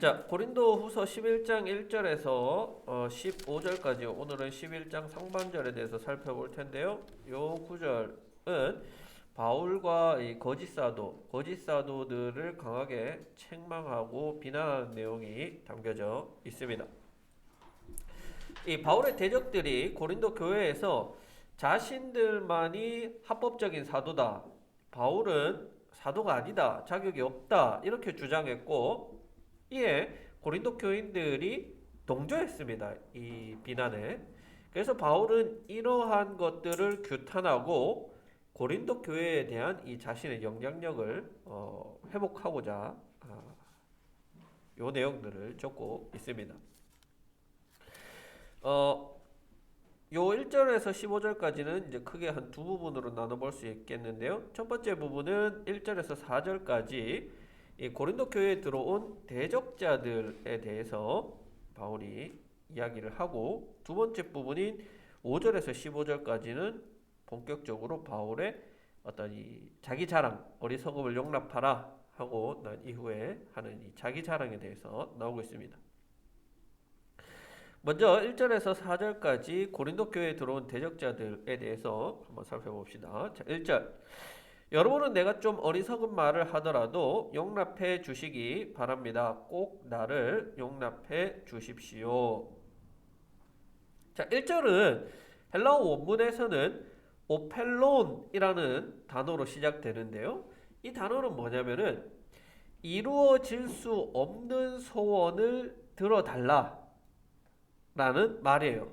자, 고린도후서 11장 1절에서 15절까지 오늘은 11장 상반절에 대해서 살펴볼 텐데요. 요 구절은 바울과 이 거짓 사도들을 강하게 책망하고 비난하는 내용이 담겨져 있습니다. 이 바울의 대적들이 고린도 교회에서 자신들만이 합법적인 사도다, 바울은 사도가 아니다, 자격이 없다, 이렇게 주장했고, 이에 고린도 교인들이 동조했습니다. 이 비난에. 그래서 바울은 이러한 것들을 규탄하고 고린도 교회에 대한 이 자신의 영향력을 회복하고자 요 내용들을 적고 있습니다. 요 1절에서 15절까지는 이제 크게 한 두 부분으로 나눠볼 수 있겠는데요. 첫 번째 부분은 1절에서 4절까지 이 고린도 교회에 들어온 대적자들에 대해서 바울이 이야기를 하고, 두 번째 부분인 5절에서 15절까지는 본격적으로 바울의 어떤 이 자기 자랑, 어리석음을 용납하라 하고 난 이후에 하는 이 자기 자랑에 대해서 나오고 있습니다. 먼저 1절에서 4절까지 고린도 교회에 들어온 대적자들에 대해서 한번 살펴봅시다. 자, 1절. 여러분은 내가 좀 어리석은 말을 하더라도 용납해 주시기 바랍니다. 꼭 나를 용납해 주십시오. 자, 1절은 헬라어 원문에서는 오펠론이라는 단어로 시작되는데요. 이 단어는 뭐냐면은 이루어질 수 없는 소원을 들어달라 라는 말이에요.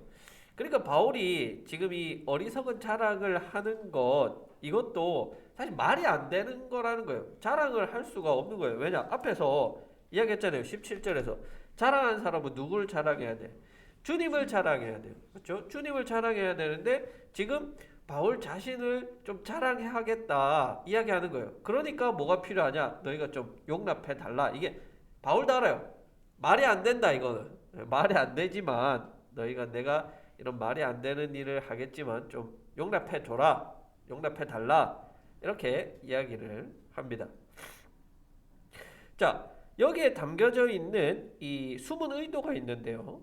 그러니까 바울이 지금 이 어리석은 자랑을 하는 것, 이것도 사실 말이 안 되는 거라는 거예요. 자랑을 할 수가 없는 거예요. 왜냐? 앞에서 이야기했잖아요. 17절에서 자랑하는 사람은 누구를 자랑해야 돼? 주님을 자랑해야 돼요. 그렇죠? 주님을 자랑해야 되는데 지금 바울 자신을 좀 자랑하겠다 이야기하는 거예요. 그러니까 뭐가 필요하냐? 너희가 좀 용납해 달라. 이게 바울도 알아요. 말이 안 된다 이거는. 말이 안 되지만 너희가 내가 이런 말이 안 되는 일을 하겠지만 좀 용납해 줘라. 용납해 달라. 이렇게 이야기를 합니다. 자, 여기에 담겨져 있는 이 숨은 의도가 있는데요.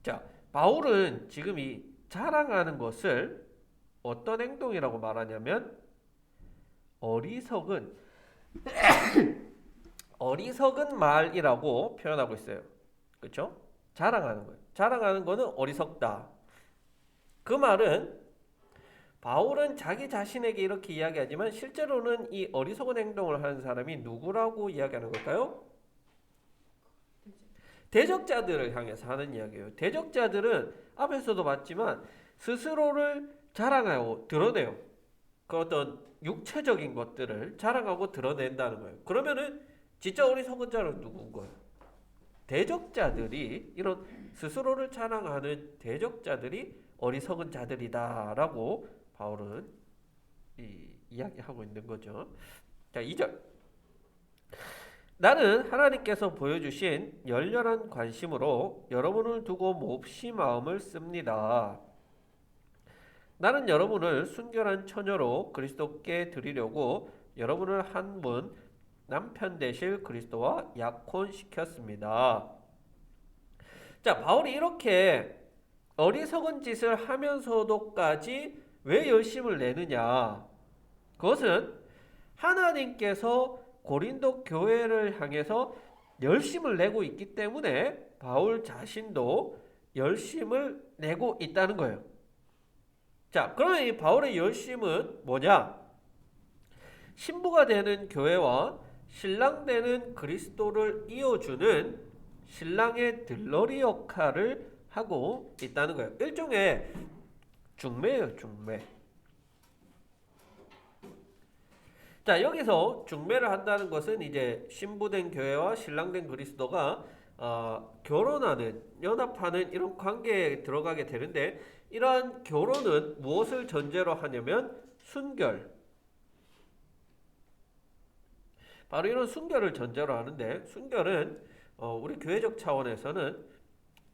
자, 바울은 지금 이 자랑하는 것을 어떤 행동이라고 말하냐면 어리석은 말이라고 표현하고 있어요. 그렇죠? 자랑하는 거예요. 자랑하는 거는 어리석다. 그 말은 바울은 자기 자신에게 이렇게 이야기하지만 실제로는 이 어리석은 행동을 하는 사람이 누구라고 이야기하는 걸까요? 대적자들을 향해서 하는 이야기예요. 대적자들은 앞에서도 봤지만 스스로를 자랑하고 드러내요. 그 어떤 육체적인 것들을 자랑하고 드러낸다는 거예요. 그러면은 진짜 어리석은 자는 누군 거예요? 대적자들이, 이런 스스로를 자랑하는 대적자들이 어리석은 자들이다라고 바울은 이야기하고 있는 거죠. 자, 2절. 나는 하나님께서 보여주신 열렬한 관심으로 여러분을 두고 몹시 마음을 씁니다. 나는 여러분을 순결한 처녀로 그리스도께 드리려고 여러분을 한 분 남편 되실 그리스도와 약혼시켰습니다. 자, 바울이 이렇게 어리석은 짓을 하면서도까지 왜 열심을 내느냐? 그것은 하나님께서 고린도 교회를 향해서 열심을 내고 있기 때문에 바울 자신도 열심을 내고 있다는 거예요. 자, 그러면 이 바울의 열심은 뭐냐? 신부가 되는 교회와 신랑 되는 그리스도를 이어주는 신랑의 들러리 역할을 하고 있다는 거예요. 일종의 중매예요, 중매. 자, 여기서 중매를 한다는 것은 이제 신부된 교회와 신랑된 그리스도가 결혼하는, 연합하는 이런 관계에 들어가게 되는데, 이러한 결혼은 무엇을 전제로 하냐면 순결. 바로 이런 순결을 전제로 하는데, 순결은 우리 교회적 차원에서는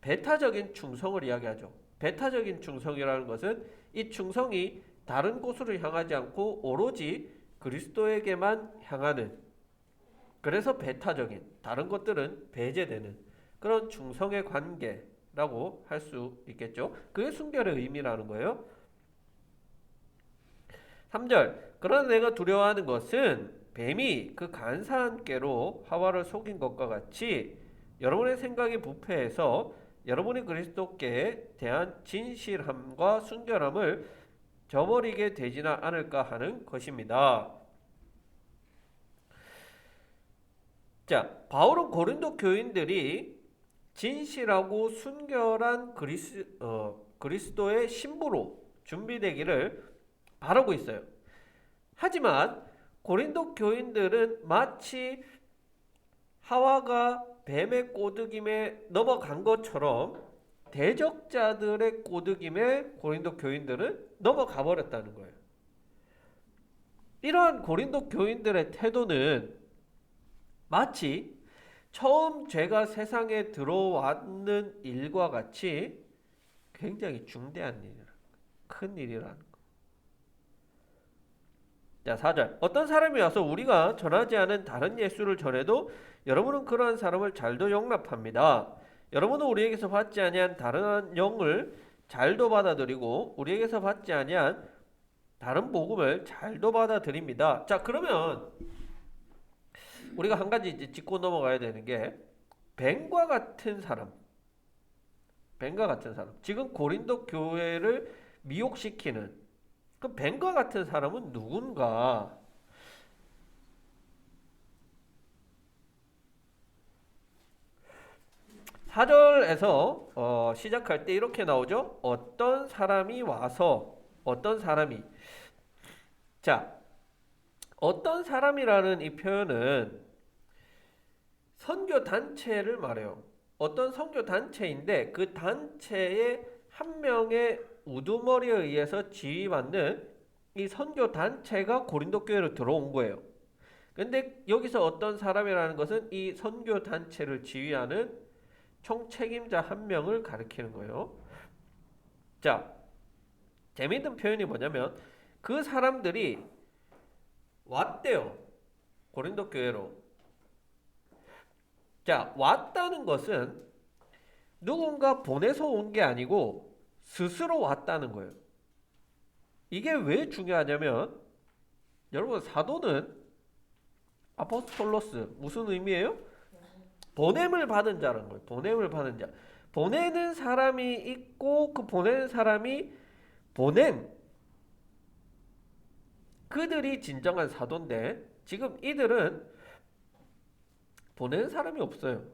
배타적인 충성을 이야기하죠. 배타적인 충성이라는 것은 이 충성이 다른 곳으로 향하지 않고 오로지 그리스도에게만 향하는, 그래서 배타적인, 다른 것들은 배제되는 그런 중성의 관계라고 할 수 있겠죠. 그게 순결의 의미라는 거예요. 3절. 그러나 내가 두려워하는 것은 뱀이 그 간사한 꾀로 하와를 속인 것과 같이 여러분의 생각이 부패해서 여러분이 그리스도께 대한 진실함과 순결함을 저버리게 되지는 않을까 하는 것입니다. 자, 바울은 고린도 교인들이 진실하고 순결한 그리스도의 신부로 준비되기를 바라고 있어요. 하지만 고린도 교인들은 마치 하와가 뱀의 꼬드김에 넘어간 것처럼 대적자들의 꼬드김에 고린도 교인들은 넘어가 버렸다는 거예요. 이러한 고린도 교인들의 태도는 마치 처음 죄가 세상에 들어왔는 일과 같이 굉장히 중대한 일이라는 거예요. 큰 일이라는 거예요. 자, 4절. 어떤 사람이 와서 우리가 전하지 않은 다른 예수를 전해도 여러분은 그러한 사람을 잘도 용납합니다. 여러분은 우리에게서 받지 아니한 다른 영을 잘도 받아들이고 우리에게서 받지 아니한 다른 복음을 잘도 받아들입니다. 자, 그러면 우리가 한 가지 이제 짚고 넘어가야 되는 게 뱀과 같은 사람. 지금 고린도 교회를 미혹시키는 그 뱀과 같은 사람은 누군가? 4절에서 시작할 때 이렇게 나오죠. 어떤 사람이 와서 어떤 사람이 자, 어떤 사람이라는 이 표현은 선교 단체를 말해요. 어떤 선교 단체인데 그 단체의 한 명의 우두머리에 의해서 지휘받는 이 선교 단체가 고린도 교회로 들어온 거예요. 근데 여기서 어떤 사람이라는 것은 이 선교 단체를 지휘하는 총책임자 한 명을 가리키는 거예요. 자, 재미있는 표현이 뭐냐면 그 사람들이 왔대요. 고린도 교회로. 자, 왔다는 것은 누군가 보내서 온 게 아니고 스스로 왔다는 거예요. 이게 왜 중요하냐면 여러분 사도는 아포스톨로스 무슨 의미예요? 보냄을 받은 자라는 거예요. 보냄을 받은 자. 보내는 사람이 있고 그 보내는 사람이 보냄. 그들이 진정한 사도인데 지금 이들은 보내는 사람이 없어요.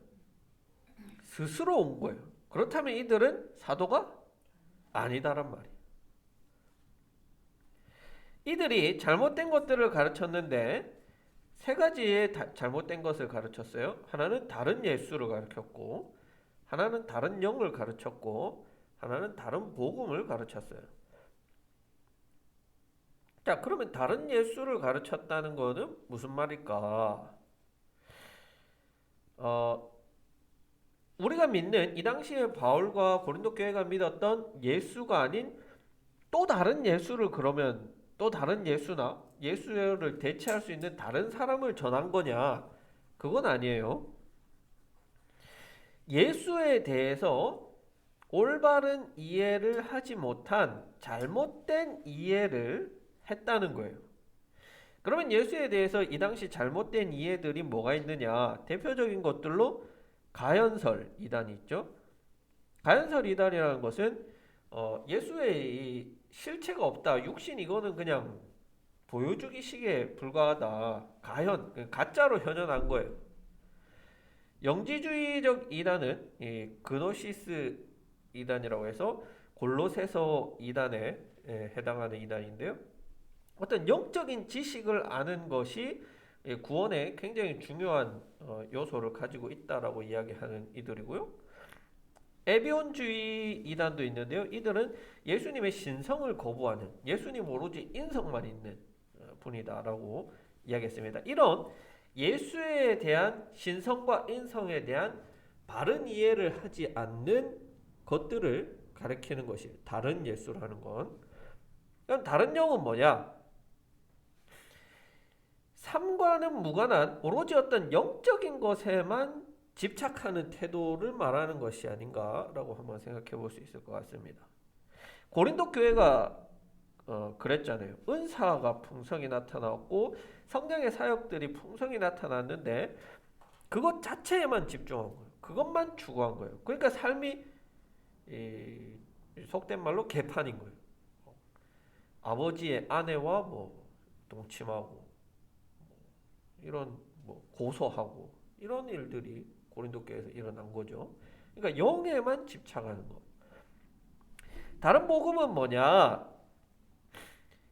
스스로 온 거예요. 그렇다면 이들은 사도가 아니다란 말이에요. 이들이 잘못된 것들을 가르쳤는데 세 가지의 잘못된 것을 가르쳤어요. 하나는 다른 예수를 가르쳤고, 하나는 다른 영을 가르쳤고, 하나는 다른 복음을 가르쳤어요. 자, 그러면 다른 예수를 가르쳤다는 거는 무슨 말일까? 우리가 믿는 이 당시에 바울과 고린도 교회가 믿었던 예수가 아닌 또 다른 예수를 그러면 또 다른 예수나 예수를 대체할 수 있는 다른 사람을 전한 거냐? 그건 아니에요. 예수에 대해서 올바른 이해를 하지 못한 잘못된 이해를 했다는 거예요. 그러면 예수에 대해서 이 당시 잘못된 이해들이 뭐가 있느냐? 대표적인 것들로 가연설 이단이 있죠. 가연설 이단이라는 것은 예수의 이 실체가 없다. 육신 이거는 그냥 보여주기식에 불과하다. 가현, 가짜로 현현한 거예요. 영지주의적 이단은 이 그노시스 이단이라고 해서 골로새서 이단에 해당하는 이단인데요. 어떤 영적인 지식을 아는 것이 구원에 굉장히 중요한 요소를 가지고 있다라고 이야기하는 이들이고요. 에비온주의 이단도 있는데요. 이들은 예수님의 신성을 거부하는, 예수님 오로지 인성만 있는 분이다라고 이야기했습니다. 이런 예수에 대한 신성과 인성에 대한 바른 이해를 하지 않는 것들을 가리키는 것이 다른 예수라는 건. 그럼 다른 영은 뭐냐? 삶과는 무관한 오로지 어떤 영적인 것에만 집착하는 태도를 말하는 것이 아닌가라고 한번 생각해 볼 수 있을 것 같습니다. 고린도 교회가 그랬잖아요. 은사가 풍성히 나타났고 성령의 사역들이 풍성히 나타났는데 그것 자체에만 집중한 거예요. 그것만 추구한 거예요. 그러니까 삶이 속된 말로 개판인 거예요. 아버지의 아내와 뭐 동침하고 이런 뭐 고소하고 이런 일들이 고린도 교회에서 일어난 거죠. 그러니까 영에만 집착하는 거. 다른 복음은 뭐냐?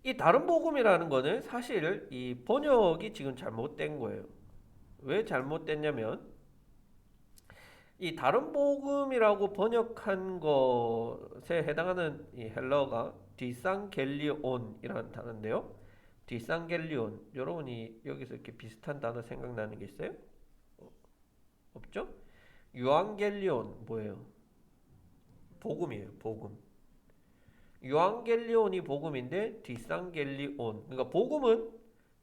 이 다른 복음이라는 거는 사실 이 번역이 지금 잘못된 거예요. 왜 잘못됐냐면 이 다른 복음이라고 번역한 것에 해당하는 이 헬러가 디상겔리온이라는 단어인데요. 디상겔리온, 여러분이 여기서 이렇게 비슷한 단어 생각나는 게 있어요? 없죠? 유앙겔리온 뭐예요? 복음이에요. 복음. 유앙겔리온이 복음인데 디상겔리온, 그러니까 복음은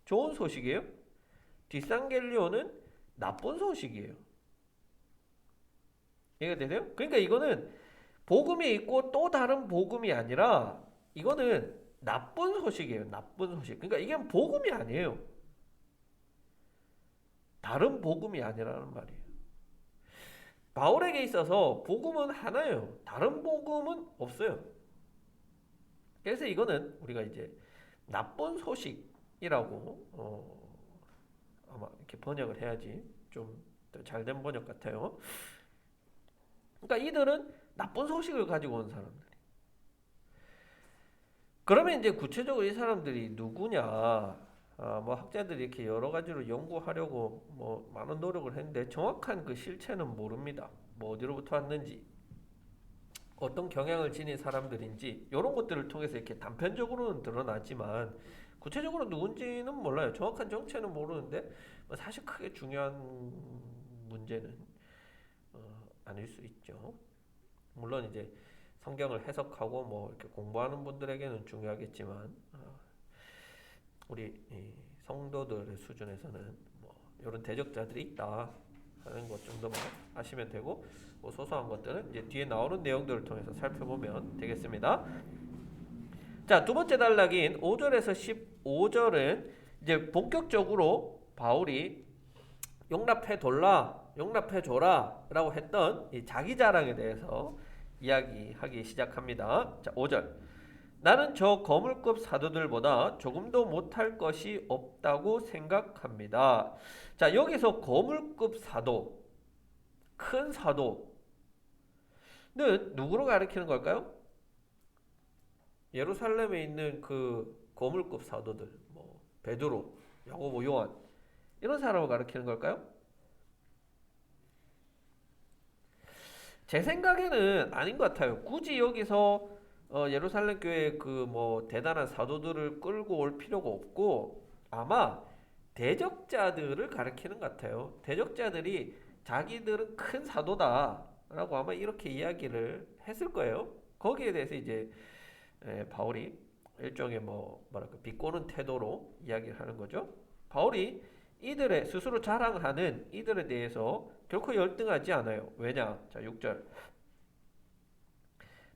좋은 소식이에요. 디상겔리온은 나쁜 소식이에요. 이해가 되세요? 그러니까 이거는 복음이 있고 또 다른 복음이 아니라 이거는 나쁜 소식이에요. 나쁜 소식. 그러니까 이게 복음이 아니에요. 다른 복음이 아니라는 말이에요. 바울에게 있어서 복음은 하나예요. 다른 복음은 없어요. 그래서 이거는 우리가 이제 나쁜 소식이라고 아마 이렇게 번역을 해야지 좀 더 잘된 번역 같아요. 그러니까 이들은 나쁜 소식을 가지고 온 사람들. 그러면 이제 구체적으로 이 사람들이 누구냐? 뭐 학자들이 이렇게 여러 가지로 연구하려고 뭐 많은 노력을 했는데 정확한 그 실체는 모릅니다. 뭐 어디로부터 왔는지, 어떤 경향을 지닌 사람들인지 이런 것들을 통해서 이렇게 단편적으로는 드러나지만 구체적으로 누군지는 몰라요. 정확한 정체는 모르는데 사실 크게 중요한 문제는 아닐 수 있죠. 물론 이제 성경을 해석하고 뭐 이렇게 공부하는 분들에게는 중요하겠지만 우리 성도들의 수준에서는 뭐 이런 대적자들이 있다 하는 것 정도만 아시면 되고 뭐 소소한 것들은 이제 뒤에 나오는 내용들을 통해서 살펴보면 되겠습니다. 자, 두 번째 단락인 5절에서 15절은 이제 본격적으로 바울이 용납해 줘라 라고 했던 이 자기 자랑에 대해서 이야기하기 시작합니다. 자, 5절. 나는 저 거물급 사도들보다 조금도 못할 것이 없다고 생각합니다. 자, 여기서 거물급 사도, 큰 사도는 누구로 가리키는 걸까요? 예루살렘에 있는 그 거물급 사도들, 뭐 베드로, 야고보, 요한 이런 사람을 가리키는 걸까요? 제 생각에는 아닌 것 같아요. 굳이 여기서 예루살렘 교회 그 뭐 대단한 사도들을 끌고 올 필요가 없고 아마 대적자들을 가리키는 것 같아요. 대적자들이 자기들은 큰 사도다라고 아마 이렇게 이야기를 했을 거예요. 거기에 대해서 이제 바울이 일종의 뭐랄까 비꼬는 태도로 이야기를 하는 거죠. 바울이 이들의 스스로 자랑하는 이들에 대해서 결코 열등하지 않아요. 왜냐? 자, 6절.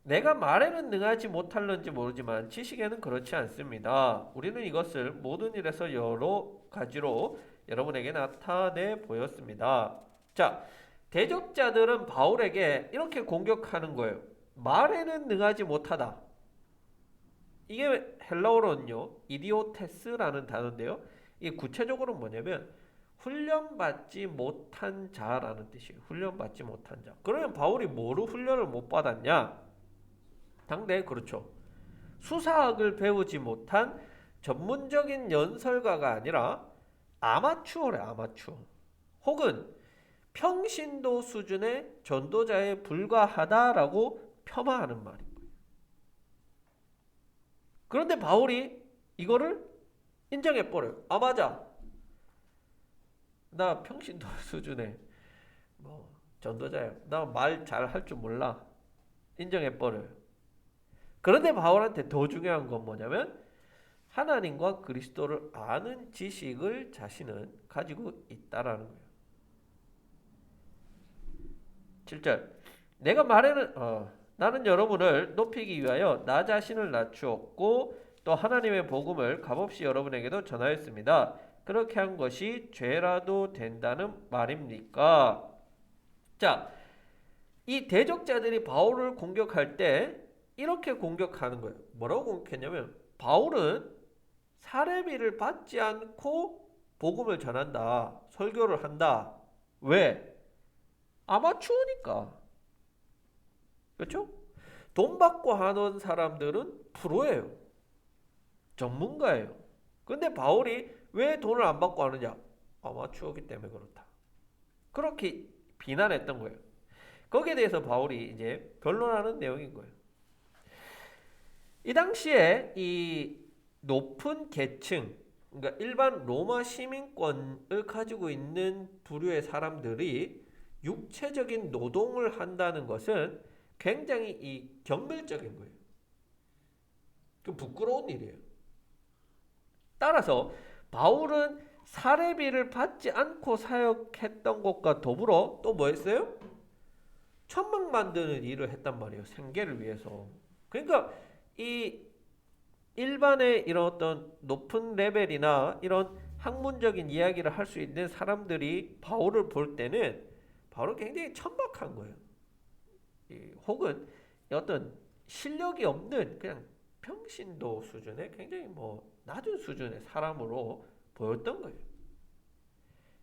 내가 말에는 능하지 못할는지 모르지만 지식에는 그렇지 않습니다. 우리는 이것을 모든 일에서 여러 가지로 여러분에게 나타내 보였습니다. 자, 대적자들은 바울에게 이렇게 공격하는 거예요. 말에는 능하지 못하다. 이게 헬라어로는요, 이디오테스라는 단어인데요. 이게 구체적으로 뭐냐면 훈련받지 못한 자라는 뜻이에요. 훈련받지 못한 자. 그러면 바울이 뭐로 훈련을 못 받았냐? 당대 그렇죠. 수사학을 배우지 못한 전문적인 연설가가 아니라 아마추어래, 아마추어. 혹은 평신도 수준의 전도자에 불과하다라고 폄하하는 말인 거예요. 그런데 바울이 이거를 인정해버려요. 아, 맞아. 나 평신도 수준의 뭐 전도자야. 나 말 잘 할 줄 몰라. 인정해버려요. 그런데 바울한테 더 중요한 건 뭐냐면 하나님과 그리스도를 아는 지식을 자신은 가지고 있다라는 거예요. 7절 내가 말하는 나는 여러분을 높이기 위하여 나 자신을 낮추었고 또 하나님의 복음을 값없이 여러분에게도 전하였습니다. 그렇게 한 것이 죄라도 된다는 말입니까? 자, 이 대적자들이 바울을 공격할 때 이렇게 공격하는 거예요. 뭐라고 공격했냐면 바울은 사례비를 받지 않고 복음을 전한다. 설교를 한다. 왜? 아마추어니까. 그렇죠? 돈 받고 하는 사람들은 프로예요. 전문가예요. 근데 바울이 왜 돈을 안 받고 하느냐? 아마추어기 때문에 그렇다. 그렇게 비난했던 거예요. 거기에 대해서 바울이 이제 변론하는 내용인 거예요. 이 당시에 이 높은 계층, 그러니까 일반 로마 시민권을 가지고 있는 부류의 사람들이 육체적인 노동을 한다는 것은 굉장히 이 경멸적인 거예요. 그 부끄러운 일이에요. 따라서 바울은 사례비를 받지 않고 사역했던 것과 더불어 또 뭐 했어요? 천막 만드는 일을 했단 말이에요. 생계를 위해서. 그러니까 이 일반의 이런 어떤 높은 레벨이나 이런 학문적인 이야기를 할 수 있는 사람들이 바울을 볼 때는 바울은 굉장히 천박한 거예요. 혹은 어떤 실력이 없는 그냥 평신도 수준의 굉장히 뭐 낮은 수준의 사람으로 보였던 거예요.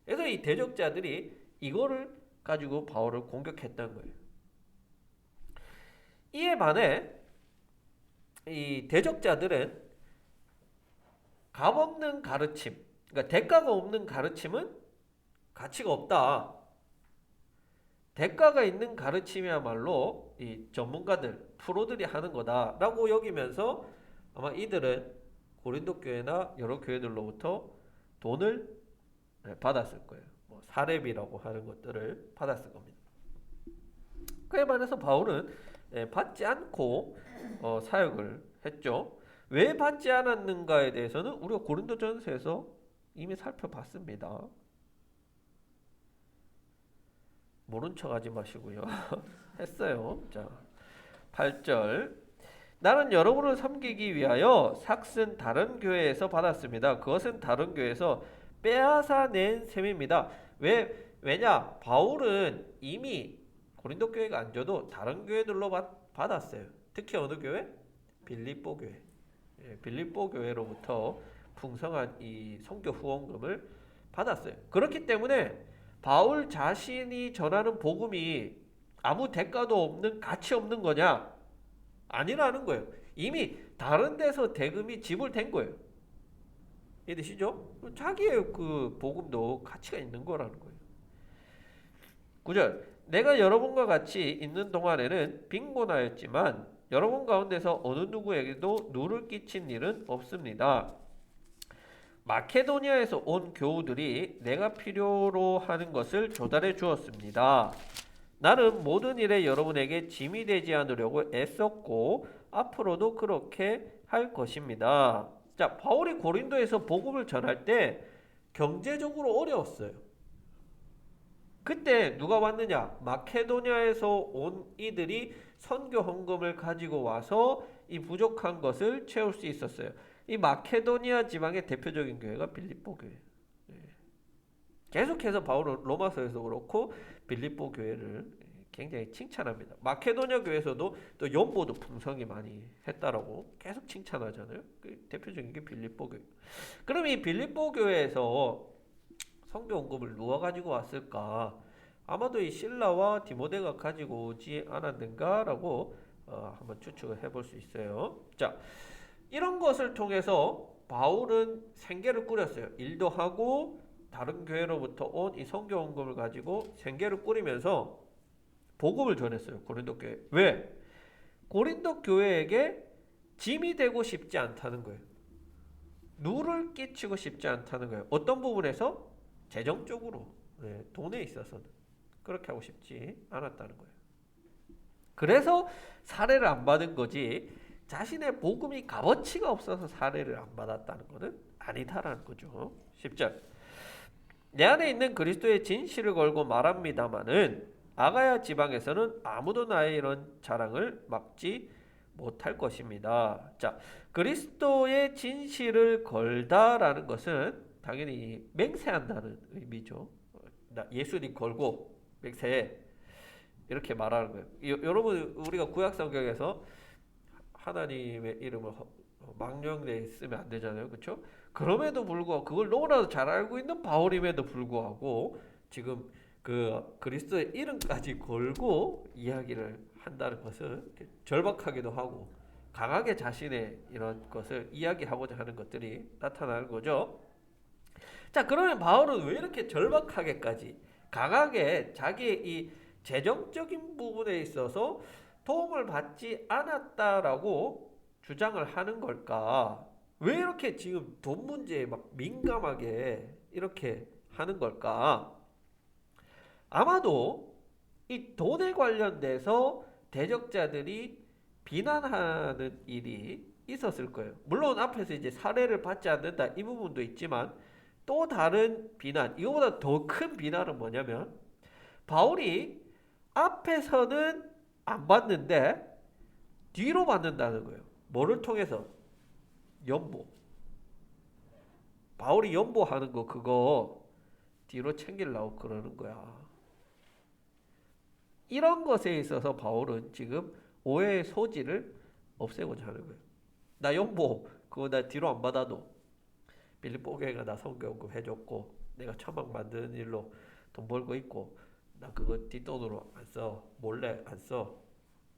그래서 이 대적자들이 이거를 가지고 바울을 공격했던 거예요. 이에 반해 이 대적자들은 값없는 가르침, 그러니까 대가가 없는 가르침은 가치가 없다. 대가가 있는 가르침이야말로 이 전문가들, 프로들이 하는 거다라고 여기면서 아마 이들은 고린도 교회나 여러 교회들로부터 돈을 받았을 거예요. 뭐 사례비라고 하는 것들을 받았을 겁니다. 그에 반해서 바울은 받지 않고 사역을 했죠. 왜 받지 않았는가에 대해서는 우리가 고린도전서에서 이미 살펴봤습니다. 모른 척 하지 마시고요. 했어요. 자, 8절. 나는 여러분을 섬기기 위하여 삭슨 다른 교회에서 받았습니다. 그것은 다른 교회에서 빼앗아 낸 셈입니다. 왜냐? 바울은 이미 고린도 교회가 안 줘도 다른 교회들로 받았어요. 특히 어느 교회? 빌립보 교회. 빌립보 교회로부터 풍성한 이 선교 후원금을 받았어요. 그렇기 때문에 바울 자신이 전하는 복음이 아무 대가도 없는 가치 없는 거냐? 아니라는 거예요. 이미 다른 데서 대금이 지불된 거예요. 이해되시죠? 자기의 그 복음도 가치가 있는 거라는 거예요. 9절. 내가 여러분과 같이 있는 동안에는 빈곤하였지만 여러분 가운데서 어느 누구에게도 누를 끼친 일은 없습니다. 마케도니아에서 온 교우들이 내가 필요로 하는 것을 조달해 주었습니다. 나는 모든 일에 여러분에게 짐이 되지 않으려고 애썼고 앞으로도 그렇게 할 것입니다. 자, 바울이 고린도에서 복음을 전할 때 경제적으로 어려웠어요. 그때 누가 왔느냐? 마케도니아에서 온 이들이 선교 헌금을 가지고 와서 이 부족한 것을 채울 수 있었어요. 이 마케도니아 지방의 대표적인 교회가 빌립보 교회. 계속해서 바울은 로마서에서 그렇고 빌립보 교회를 굉장히 칭찬합니다. 마케도니아 교회에서도 또 연보도 풍성히 많이 했다라고 계속 칭찬하잖아요. 그 대표적인 게 빌립보 교회. 그럼 이 빌립보 교회에서 선교 헌금을 누가 가지고 왔을까? 아마도 이 실라와 디모데가 가지고 오지 않았는가라고 한번 추측을 해볼 수 있어요. 자, 이런 것을 통해서 바울은 생계를 꾸렸어요. 일도 하고 다른 교회로부터 온 이 선교 헌금을 가지고 생계를 꾸리면서 복음을 전했어요. 고린도 교회. 왜? 고린도 교회에게 짐이 되고 싶지 않다는 거예요. 누를 끼치고 싶지 않다는 거예요. 어떤 부분에서? 재정적으로, 돈에 있어서는 그렇게 하고 싶지 않았다는 거예요. 그래서 사례를 안 받은 거지 자신의 복음이 값어치가 없어서 사례를 안 받았다는 것은 아니다라는 거죠. 10절. 내 안에 있는 그리스도의 진실을 걸고 말합니다마는 아가야 지방에서는 아무도 나의 이런 자랑을 막지 못할 것입니다. 자, 그리스도의 진실을 걸다라는 것은 당연히 맹세한다는 의미죠. 예수님 걸고 맹세해 이렇게 말하는 거예요. 여러분 우리가 구약 성경에서 하나님의 이름을 망령되이 쓰면 안 되잖아요, 그렇죠? 그럼에도 불구하고 그걸 너무나도 잘 알고 있는 바울임에도 불구하고 지금 그 그리스도의 이름까지 걸고 이야기를 한다는 것은 절박하기도 하고 강하게 자신의 이런 것을 이야기하고자 하는 것들이 나타나는 거죠. 자, 그러면 바울은 왜 이렇게 절박하게까지 강하게 자기의 이 재정적인 부분에 있어서 도움을 받지 않았다라고 주장을 하는 걸까? 왜 이렇게 지금 돈 문제에 막 민감하게 이렇게 하는 걸까? 아마도 이 돈에 관련돼서 대적자들이 비난하는 일이 있었을 거예요. 물론 앞에서 이제 사례를 받지 않는다 이 부분도 있지만 또 다른 비난, 이거보다 더 큰 비난은 뭐냐면 바울이 앞에서는 안 받는데 뒤로 받는다는 거예요. 뭐를 통해서? 연보. 바울이 연보하는 거 그거 뒤로 챙기려고 그러는 거야. 이런 것에 있어서 바울은 지금 오해의 소지를 없애고자 하는 거예요. 나 연보 그거 나 뒤로 안 받아도 빌립보 교회가 나 선교금 해줬고 내가 천막 만드는 일로 돈 벌고 있고 나 그거 뒷돈으로 안 써. 몰래 안 써.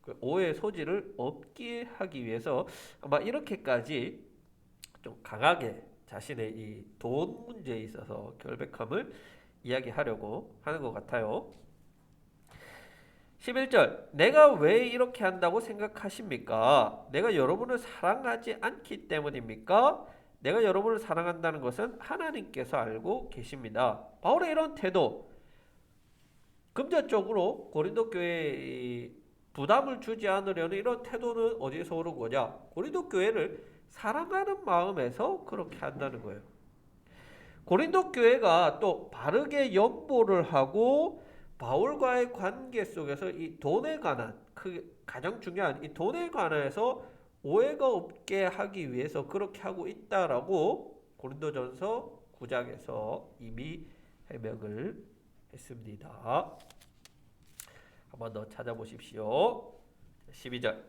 그 오해의 소지를 없게 하기 위해서 아마 이렇게까지 좀 강하게 자신의 이 돈 문제에 있어서 결백함을 이야기하려고 하는 것 같아요. 11절. 내가 왜 이렇게 한다고 생각하십니까? 내가 여러분을 사랑하지 않기 때문입니까? 내가 여러분을 사랑한다는 것은 하나님께서 알고 계십니다. 바울의 이런 태도, 금전적으로 고린도 교회에 부담을 주지 않으려는 이런 태도는 어디에서 오는 거냐? 고린도 교회를 사랑하는 마음에서 그렇게 한다는 거예요. 고린도 교회가 또 바르게 연보를 하고 바울과의 관계 속에서 이 돈에 관한 가장 중요한 이 돈에 관해서 오해가 없게 하기 위해서 그렇게 하고 있다라고 고린도전서 9장에서 이미 해명을 했습니다. 한 번 더 찾아보십시오. 12절.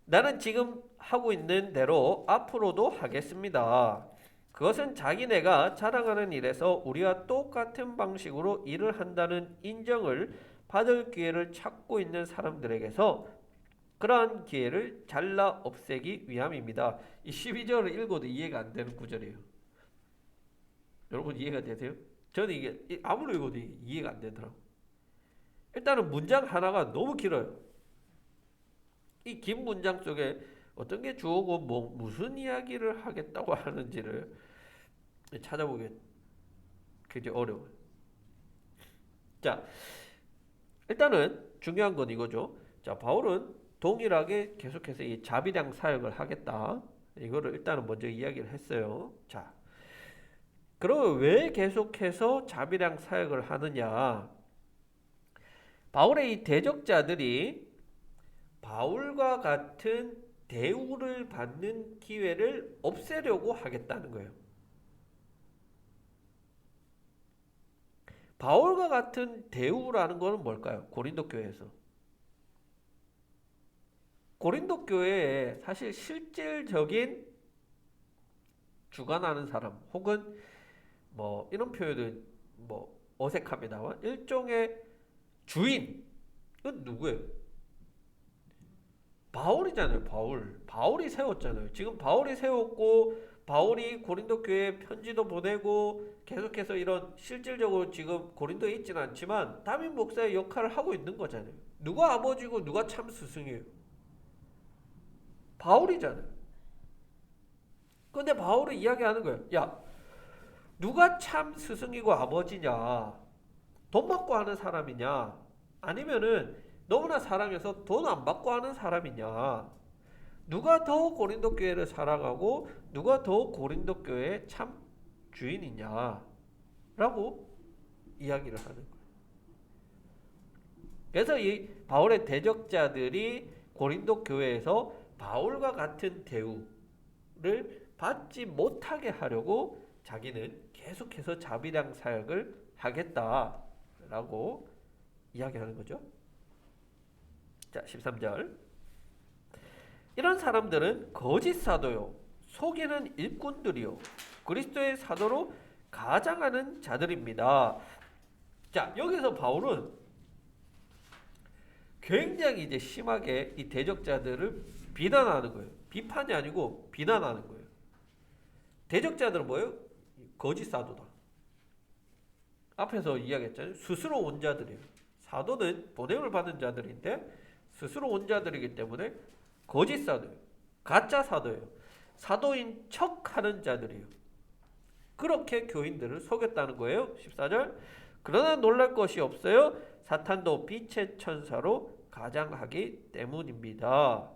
나는 지금 하고 있는 대로 앞으로도 하겠습니다. 그것은 자기네가 자랑하는 일에서 우리와 똑같은 방식으로 일을 한다는 인정을 받을 기회를 찾고 있는 사람들에게서 그러한 기회를 잘라 없애기 위함입니다. 이 12절을 읽어도 이해가 안 되는 구절이에요. 여러분 이해가 되세요? 저는 이게 아무리 읽어도 이해가 안 되더라고요. 일단은 문장 하나가 너무 길어요. 이 긴 문장 속에 어떤 게 주어고 무슨 이야기를 하겠다고 하는지를 찾아보기 굉장히 어려워요. 자, 일단은 중요한 건 이거죠. 자, 바울은 동일하게 계속해서 이 자비량 사역을 하겠다. 이거를 일단은 먼저 이야기를 했어요. 자, 그러면 왜 계속해서 자비량 사역을 하느냐? 바울의 이 대적자들이 바울과 같은 대우를 받는 기회를 없애려고 하겠다는 거예요. 바울과 같은 대우라는 것은 뭘까요? 고린도 교회에서. 고린도 교회에 사실 실질적인 주관하는 사람 혹은 뭐 이런 표현은 뭐 어색합니다만 일종의 주인은 누구예요? 바울이잖아요. 바울이 세웠잖아요. 지금 바울이 세웠고 바울이 고린도 교회에 편지도 보내고 계속해서 이런 실질적으로 지금 고린도에 있지는 않지만 담임 목사의 역할을 하고 있는 거잖아요. 누가 아버지고 누가 참 스승이에요? 바울이잖아요. 근데 바울은 이야기하는 거예요. 야, 누가 참 스승이고 아버지냐? 돈 받고 하는 사람이냐? 아니면은 너무나 사랑해서 돈 안 받고 하는 사람이냐? 누가 더 고린도 교회를 사랑하고 누가 더 고린도 교회의 참 주인이냐? 라고 이야기를 하는 거예요. 그래서 이 바울의 대적자들이 고린도 교회에서 바울과 같은 대우를 받지 못하게 하려고 자기는 계속해서 자비량 사역을 하겠다라고 이야기하는 거죠. 자, 13절. 이런 사람들은 거짓 사도요, 속이는 일꾼들이요, 그리스도의 사도로 가장하는 자들입니다. 자, 여기서 바울은 굉장히 이제 심하게 이 대적자들을 비난하는 거예요. 비판이 아니고 비난하는 거예요. 대적자들은 뭐예요? 거짓 사도다. 앞에서 이야기했잖아요. 스스로 온 자들이에요. 사도는 보냄을 받은 자들인데 스스로 온 자들이기 때문에 거짓 사도예요. 가짜 사도예요. 사도인 척하는 자들이에요. 그렇게 교인들을 속였다는 거예요. 14절. 그러나 놀랄 것이 없어요. 사탄도 빛의 천사로 가장하기 때문입니다.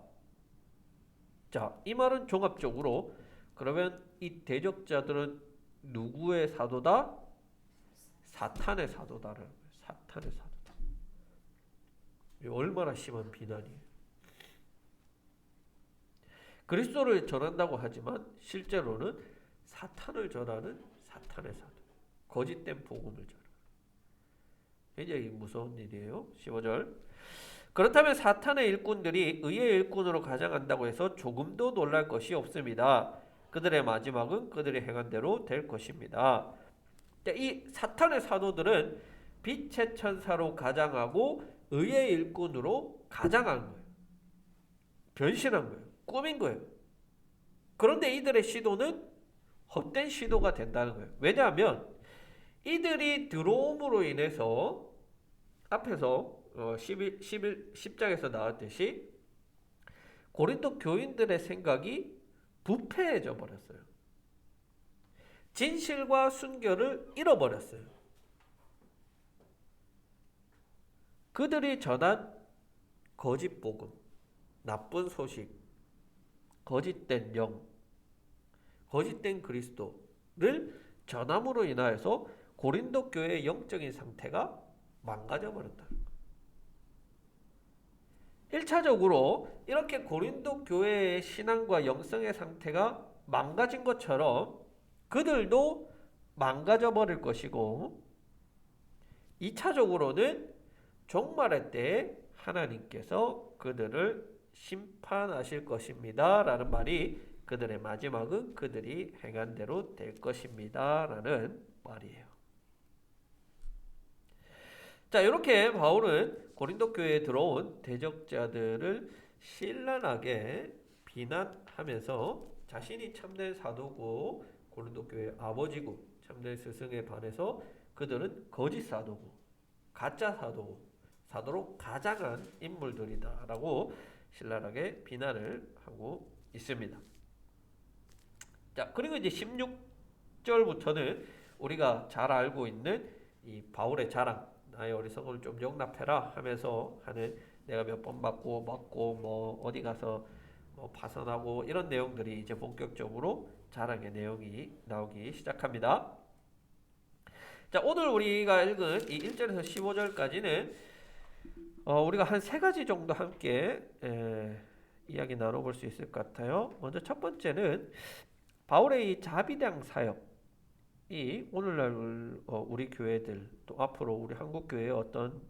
자, 이 말은 종합적으로 그러면 이 대적자들은 누구의 사도다? 사탄의 사도다라는 거예요. 사탄의 사도다. 얼마나 심한 비난이에요. 그리스도를 전한다고 하지만 실제로는 사탄을 전하는 사탄의 사도, 거짓된 복음을 전하는, 굉장히 무서운 일이에요. 15절. 그렇다면 사탄의 일꾼들이 의의 일꾼으로 가장한다고 해서 조금도 놀랄 것이 없습니다. 그들의 마지막은 그들이 행한 대로 될 것입니다. 이 사탄의 사도들은 빛의 천사로 가장하고 의의 일꾼으로 가장한 거예요. 변신한 거예요. 꾸민 거예요. 그런데 이들의 시도는 헛된 시도가 된다는 거예요. 왜냐하면 이들이 들어옴으로 인해서 앞에서 10장에서 나왔듯이 고린도 교인들의 생각이 부패해져 버렸어요. 진실과 순결을 잃어버렸어요. 그들이 전한 거짓 복음, 나쁜 소식, 거짓된 영, 거짓된 그리스도를 전함으로 인하여서 고린도 교회의 영적인 상태가 망가져 버렸다. 1차적으로 이렇게 고린도 교회의 신앙과 영성의 상태가 망가진 것처럼 그들도 망가져 버릴 것이고, 2차적으로는 종말의 때에 하나님께서 그들을 심판하실 것입니다 라는 말이 그들의 마지막은 그들이 행한 대로 될 것입니다 라는 말이에요. 자, 이렇게 바울은 고린도 교회에 들어온 대적자들을 신랄하게 비난하면서 자신이 참된 사도고 고린도 교회의 아버지고 참된 스승에 반해서 그들은 거짓 사도고 가짜 사도고 사도로 가장한 인물들이다 라고 신랄하게 비난을 하고 있습니다. 자, 그리고 이제 16절부터는 우리가 잘 알고 있는 이 바울의 자랑, 나의 어리석음을 좀 용납해라 하면서 하는, 내가 몇 번 맞고 뭐 어디 가서 뭐 파선하고 이런 내용들이 이제 본격적으로 자랑의 내용이 나오기 시작합니다. 자, 오늘 우리가 읽은 이 1절에서 15절까지는 우리가 한 세 가지 정도 함께 이야기 나눠볼 수 있을 것 같아요. 먼저 첫 번째는 바울의 이 자비량 사역이 오늘날 우리 교회들 또 앞으로 우리 한국 교회에 어떤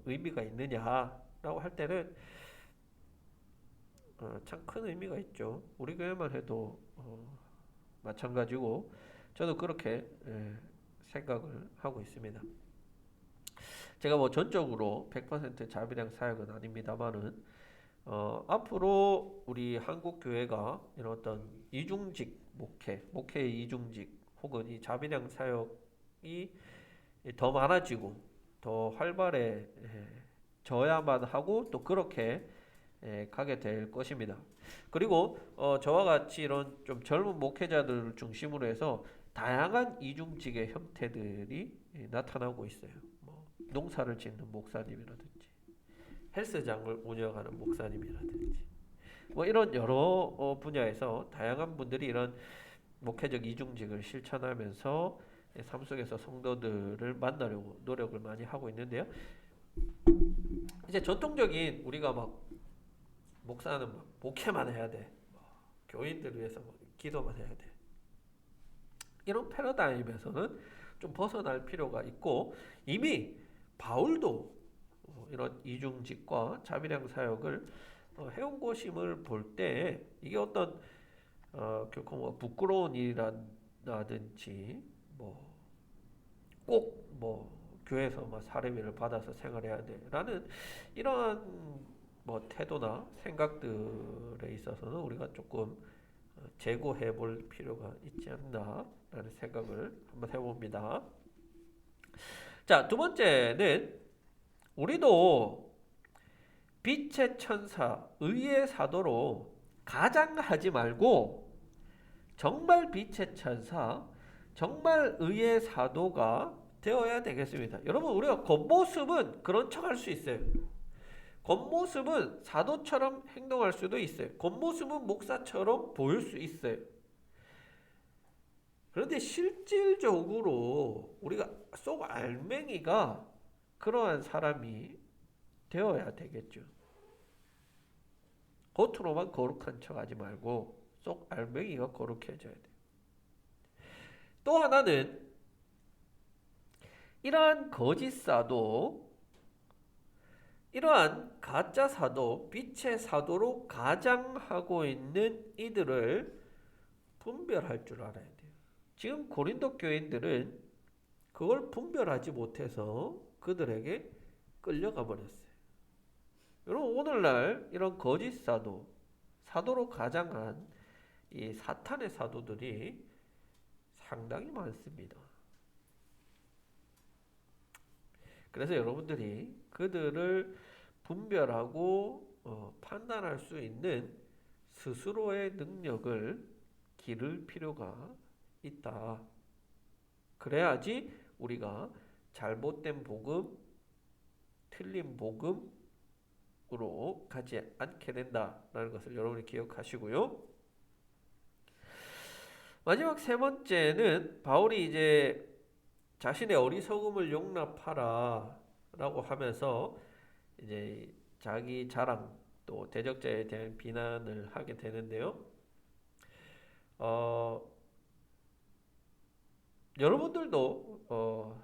의미가 있느냐라고 할 때는 참 큰 의미가 있죠. 우리 교회만 해도 마찬가지고 저도 그렇게 생각을 하고 있습니다. 제가 뭐 전적으로 100% 자비량 사역은 아닙니다만은 앞으로 우리 한국 교회가 이런 어떤 이중직 목회의 이중직 혹은 이 자비량 사역이 더 많아지고 더 활발해져야만 하고 또 그렇게 가게 될 것입니다. 그리고 저와 같이 이런 좀 젊은 목회자들을 중심으로 해서 다양한 이중직의 형태들이 나타나고 있어요. 농사를 짓는 목사님이라든지 헬스장을 운영하는 목사님이라든지 뭐 이런 여러 분야에서 다양한 분들이 이런 목회적 이중직을 실천하면서 삶 속에서 성도들을 만나려고 노력을 많이 하고 있는데요. 이제 전통적인 우리가 막 목사는 막 목회만 해야 돼. 교인들을 위해서 뭐 기도만 해야 돼. 이런 패러다임에서는 좀 벗어날 필요가 있고 이미 바울도 이런 이중직과 자비량 사역을 해온 것임을 볼 때 이게 어떤 결코 뭐 부끄러운 일이라든지 뭐 꼭 뭐 교회에서 뭐 사례비를 받아서 생활해야 돼라는 이러한 뭐 태도나 생각들에 있어서는 우리가 조금 재고해 볼 필요가 있지 않나라는 생각을 한번 해봅니다. 자, 두 번째는 우리도 빛의 천사, 의의 사도로 가장하지 말고 정말 빛의 천사, 정말 의의 사도가 되어야 되겠습니다. 여러분, 우리가 겉모습은 그런 척 할 수 있어요. 겉모습은 사도처럼 행동할 수도 있어요. 겉모습은 목사처럼 보일 수 있어요. 그런데 실질적으로 우리가 속 알맹이가 그러한 사람이 되어야 되겠죠. 겉으로만 거룩한 척 하지 말고 속 알맹이가 거룩해져야 돼요. 또 하나는 이러한 거짓 사도, 이러한 가짜 사도, 빛의 사도로 가장하고 있는 이들을 분별할 줄 알아야 돼요. 지금 고린도 교인들은 그걸 분별하지 못해서 그들에게 끌려가 버렸어요. 여러분, 오늘날 이런 거짓 사도, 사도로 가장한 이 사탄의 사도들이 상당히 많습니다. 그래서 여러분들이 그들을 분별하고 판단할 수 있는 스스로의 능력을 기를 필요가 있다. 그래야지 우리가 잘못된 복음, 틀린 복음으로 가지 않게 된다라는 것을 여러분이 기억하시고요. 마지막 세 번째는 바울이 이제 자신의 어리석음을 용납하라 라고 하면서 이제 자기 자랑 또 대적자에 대한 비난을 하게 되는데요. 여러분들도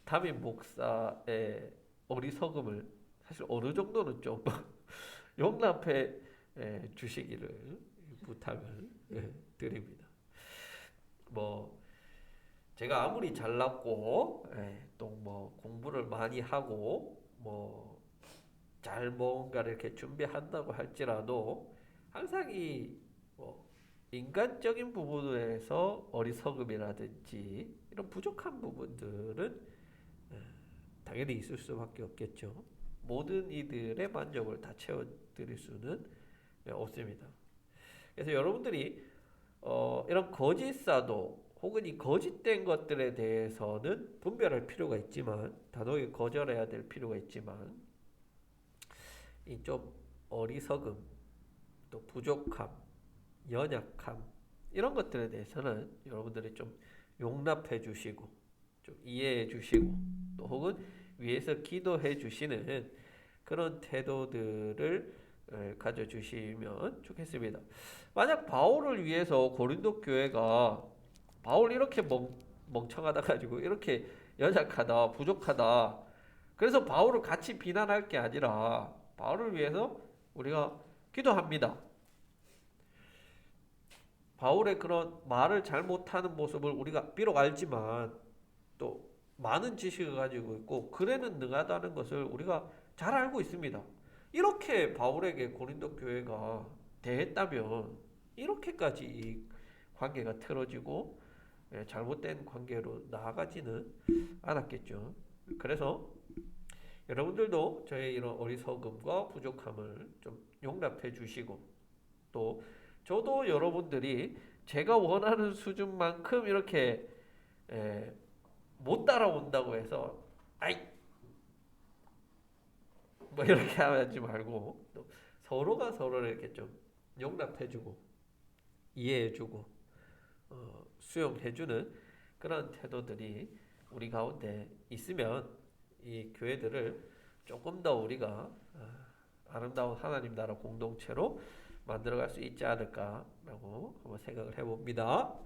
담임 목사의 어리석음을 사실 어느 정도는 좀 용납해 주시기를 부탁을 드립니다. 뭐 제가 아무리 잘났고 또 뭐 공부를 많이 하고 뭐 잘 뭔가를 이렇게 준비한다고 할지라도 항상 이뭐 인간적인 부분에서 어리석음이라든지 이런 부족한 부분들은 당연히 있을 수밖에 없겠죠. 모든 이들의 만족을 다 채워드릴 수는 없습니다. 그래서 여러분들이 이런 거짓 사도 혹은 이 거짓된 것들에 대해서는 분별할 필요가 있지만 단호하게 거절해야 될 필요가 있지만 이 좀 어리석음 또 부족함 연약함 이런 것들에 대해서는 여러분들이 좀 용납해 주시고 좀 이해해 주시고 또 혹은 위에서 기도해 주시는 그런 태도들을 가져주시면 좋겠습니다. 만약 바울을 위해서 고린도 교회가 바울 이렇게 멍청하다 가지고 이렇게 연약하다 부족하다 그래서 바울을 같이 비난할 게 아니라 바울을 위해서 우리가 기도합니다. 바울의 그런 말을 잘못하는 모습을 우리가 비록 알지만 또 많은 지식을 가지고 있고 글에는 능하다는 것을 우리가 잘 알고 있습니다. 이렇게 바울에게 고린도 교회가 대했다면 이렇게까지 이 관계가 틀어지고 잘못된 관계로 나아가지는 않았겠죠. 그래서 여러분들도 저의 이런 어리석음과 부족함을 좀 용납해 주시고 또 저도 여러분들이 제가 원하는 수준만큼 이렇게 못 따라온다고 해서 아이 뭐 이렇게 하지 말고 또 서로가 서로를 이렇게 좀 용납해주고 이해해주고 수용해주는 그런 태도들이 우리 가운데 있으면 이 교회들을 조금 더 우리가 아름다운 하나님 나라 공동체로 만들어갈 수 있지 않을까라고 한번 생각을 해봅니다.